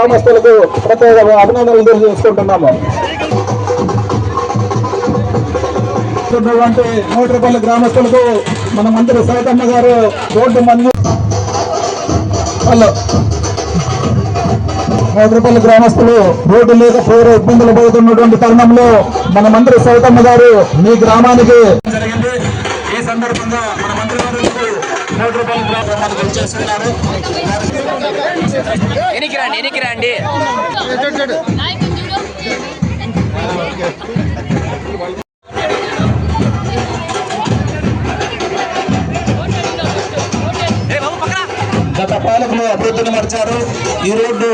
గ్రామస్తులకు ప్రత్యేక అభినందనలు తెలియజేసుకుంటున్నాము. మోటరపల్లి గ్రామస్తులకు మన మంత్రి సైతమ్మ గారు రోడ్డు మోటరపల్లి గ్రామస్తులు రోడ్డు లేక తీవ్ర ఇబ్బందులు పడుతున్నటువంటి తరుణంలో మన మంత్రి సైతమ్మ గారు మీ గ్రామానికి జరిగింది. ఈ సందర్భంగా మన మంత్రి గారు మోటరపల్లి గ్రామానికి వచ్చేస్తున్నారు. గత పాలకులు అభివృద్ధిని మర్చారు. ఈ రోడ్డు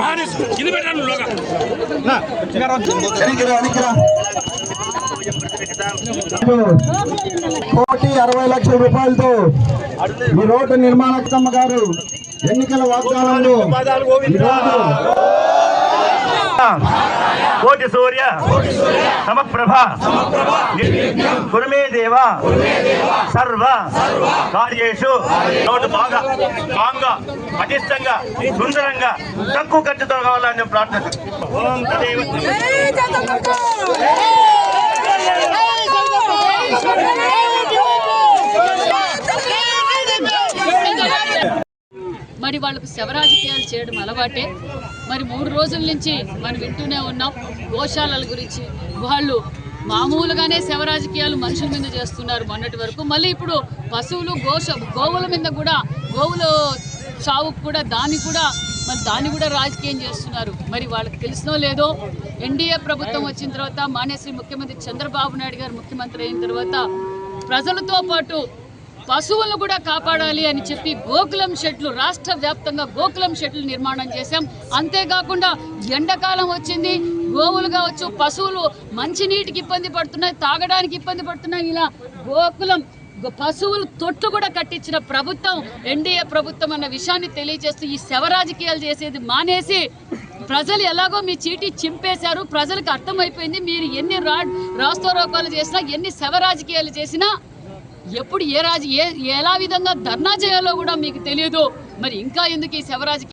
₹1,60,00,000 ఈ రోడ్డు నిర్మాణకమ్మ గారు ఎన్నికల వాగ్దానంలో కోటి సూర్య సమప్రభ కురుమే దేవ సర్వ కార్యేషు రోడ్డు బాగా స్ట్రాంగ్గా పటిష్టంగా సుందరంగా తక్కువ ఖర్చుతో కావాలని ప్రార్థన. మరి వాళ్ళకు శవరాజకీయాలు చేయడం అలవాటే. మరి 3 రోజుల నుంచి మనం వింటూనే ఉన్నాం గోశాలల గురించి. వాళ్ళు మామూలుగానే శవరాజకీయాలు మనుషుల మీద చేస్తున్నారు మొన్నటి వరకు. మళ్ళీ ఇప్పుడు పశువులు గోవుల మీద కూడా, గోవుల చావుకు కూడా దాన్ని కూడా రాజకీయం చేస్తున్నారు. మరి వాళ్ళకి తెలిసినో లేదో ఎన్డీఏ ప్రభుత్వం వచ్చిన తర్వాత మానేశ్రీ ముఖ్యమంత్రి చంద్రబాబు నాయుడు గారు ముఖ్యమంత్రి అయిన తర్వాత ప్రజలతో పాటు పశువులను కూడా కాపాడాలి అని చెప్పి గోకులం షెడ్లు, రాష్ట్ర వ్యాప్తంగా గోకులం షెడ్లు నిర్మాణం చేశాం. అంతేకాకుండా ఎండాకాలం వచ్చింది, గోవులు కావచ్చు, పశువులు మంచినీటికి ఇబ్బంది పడుతున్నాయి, తాగడానికి ఇబ్బంది పడుతున్నాయి. ఇలా గోకులం పశువులు తొట్టు కూడా కట్టించిన ప్రభుత్వం ఎన్డీఏ ప్రభుత్వం అన్న విషయాన్ని తెలియజేస్తూ ఈ శవరాజకీయాలు చేసేది మానేసి, ప్రజలు ఎలాగో మీ చీటీ చింపేశారు, ప్రజలకు అర్థమైపోయింది. మీరు ఎన్ని రాస్తారోకాలు చేసినా, ఎన్ని శవరాజకీయాలు చేసినా, ఎప్పుడు ఎలా విధంగా ధర్నా చేయాలో కూడా మీకు తెలియదు. మరి ఇంకా ఎందుకు ఈ శవరాజకీయాలు?